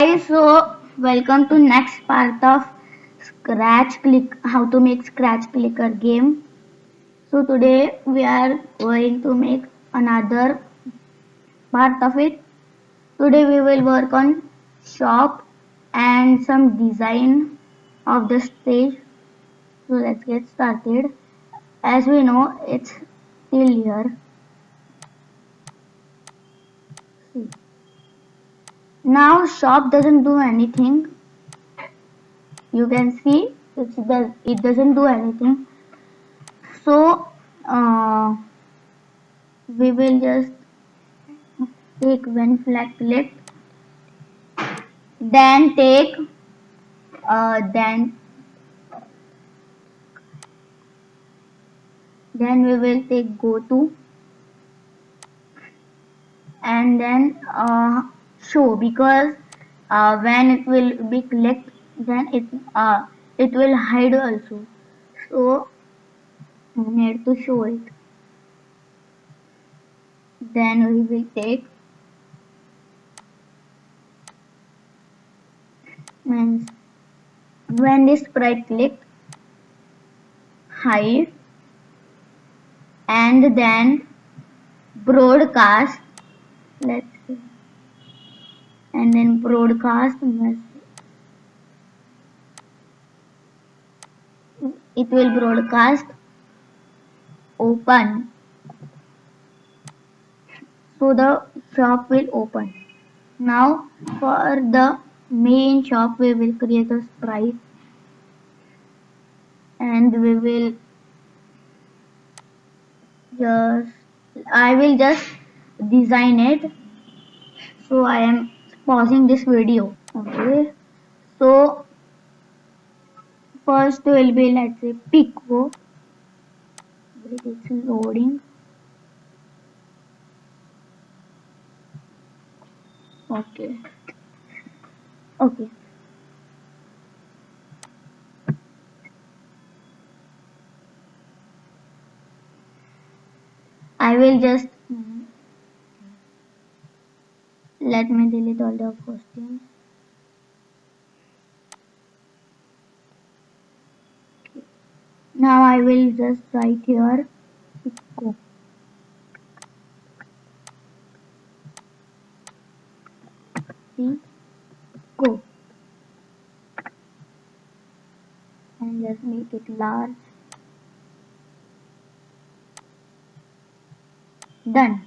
Guys, so welcome to next part of Scratch Click, how to make Scratch Clicker game. So today we are going to make another part of it. Today we will work on shop and some design of the stage. So let's get started. As we know, it's still here. See. Now shop doesn't do anything. You can see it doesn't do anything. So we will just take one flag click, then take then we will take go to and then show, because when it will be clicked, then it will hide also. So we need to show it. Then we will take means when this sprite clicked, hide, and then broadcast. Let's see. And then broadcast, it will broadcast open, so the shop will open. Now for the main shop we will create a sprite and we will just I will just design it. So I am pausing this video. Okay, so first will be, let's say, Pico. It's loading. Okay. Okay. I will just let me delete all the costumes. Now I will just write here Pico. Pico. And just make it large. Done.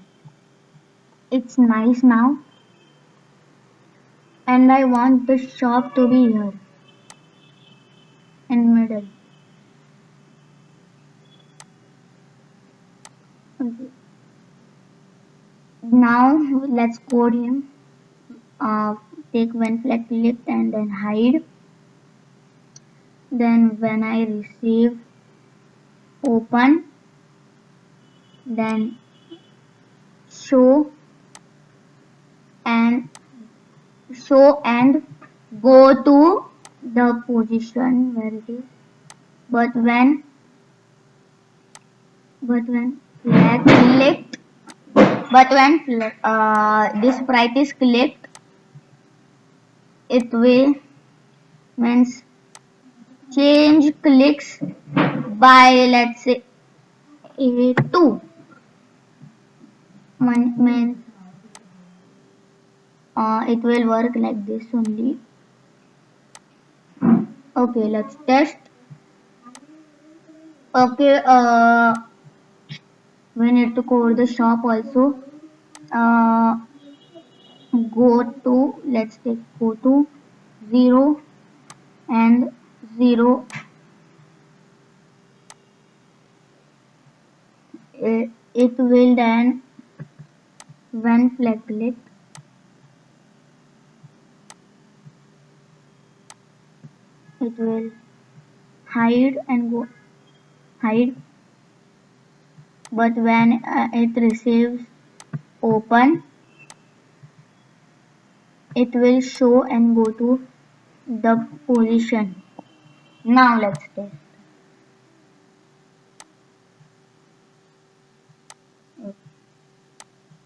It's nice now. And I want the shop to be here in middle. Okay. Now let's code him. Take one flag click and then hide. Then when I receive open, then show and go to the position where it is. But when flag clicked, but when this sprite is clicked, it will means change clicks by, let's say, 2. Means it will work like this only. Okay, let's test. Okay, we need to code the shop also. Go to, let's take go to 0 and 0. It will then, when flag click, it will hide and go hide. But when it receives open, it will show and go to the position. Now let's test.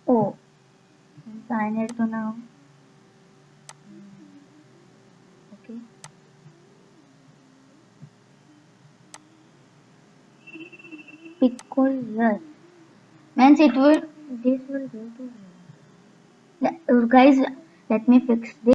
Oh, I need to now Okay. Pickle here. Means it will. This will go to here. Guys, let me fix this.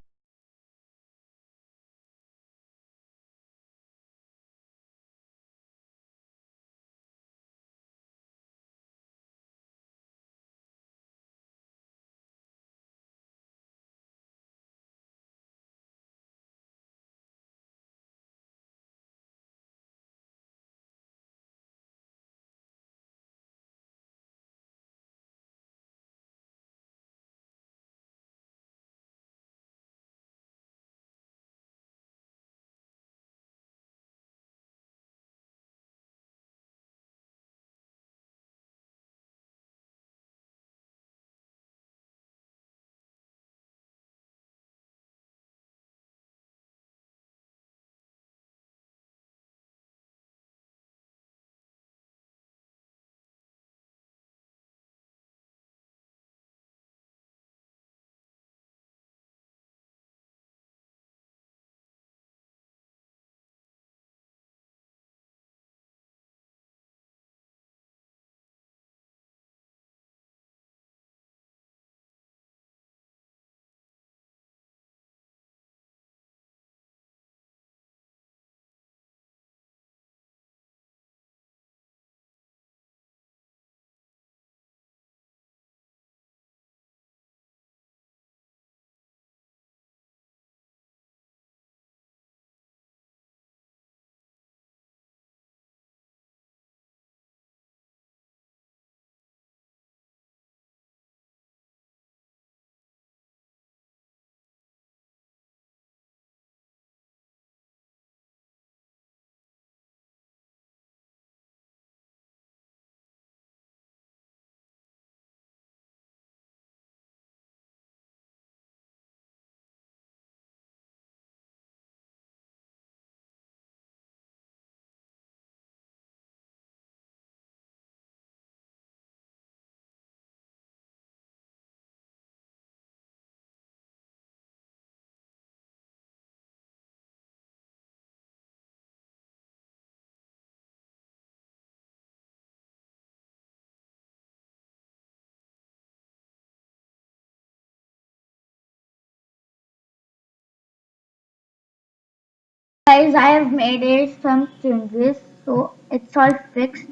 Guys, I have made it some changes, so it's all fixed.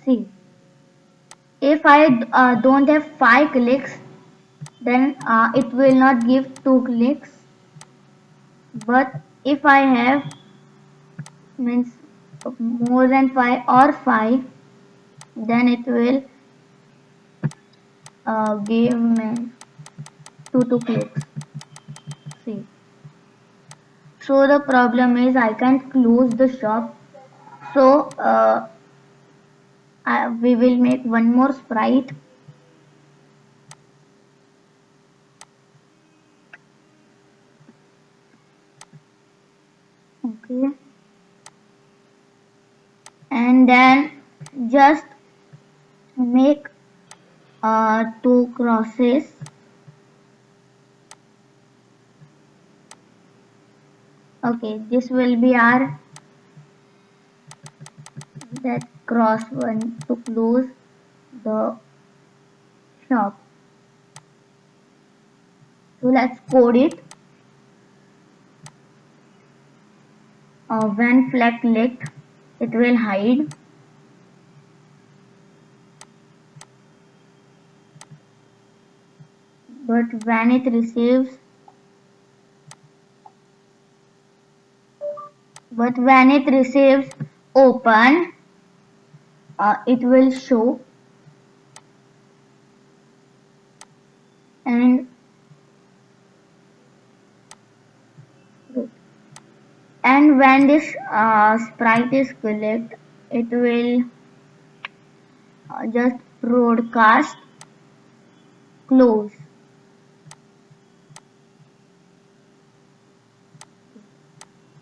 See, if I don't have 5 clicks, then it will not give 2 clicks. But if I have means more than 5 or 5, then it will give me two clicks. See, so the problem is I can't close the shop. So we will make one more sprite. Okay, and then just make 2 crosses. Okay, this will be our that cross one to close the shop. So let's code it. When flag clicked, it will hide. But when it receives, open, it will show. And when this sprite is clicked, it will just broadcast close.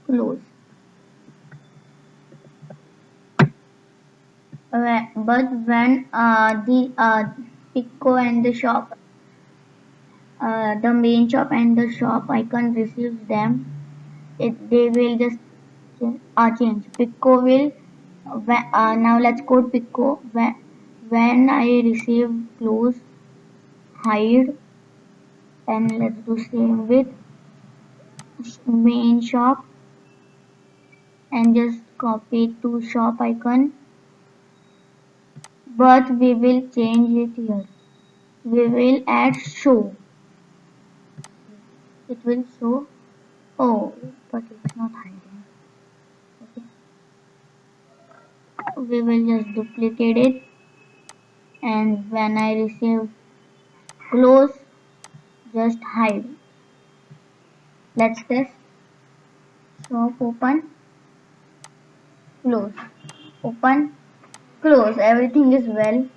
Close. But when the Pico and the shop, the main shop and the shop icon receives them, they will just change. Pico will now let's code Pico. When I receive close hide, and let's do same with main shop and just copy it to shop icon, but we will change it here. We will add show. It will show. Oh, but it's not hiding. Okay. We will just duplicate it, and when I receive close, just hide. Let's test. Shop open, close, open, close. Everything is well.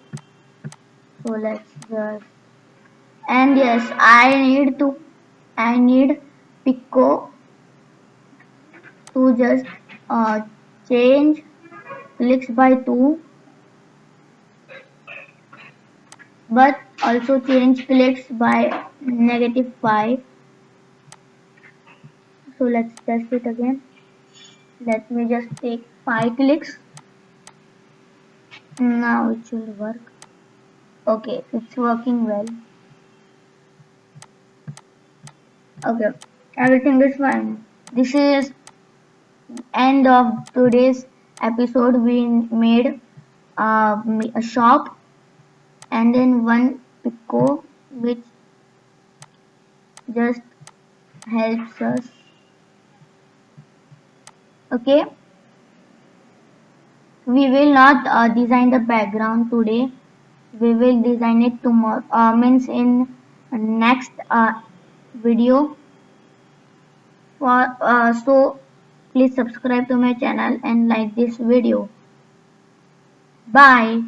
So let's just, and yes, I need Pico to just uh, change clicks by 2, but also change clicks by -5. So let's test it again. Let me just take 5 clicks. Now it should work. Okay, it's working well. Okay, everything is fine. This is end of today's episode. We made a shop and then one Pico which just helps us. Okay, we will not design the background today. We will design it tomorrow, means in next video. So please subscribe to my channel and like this video. Bye.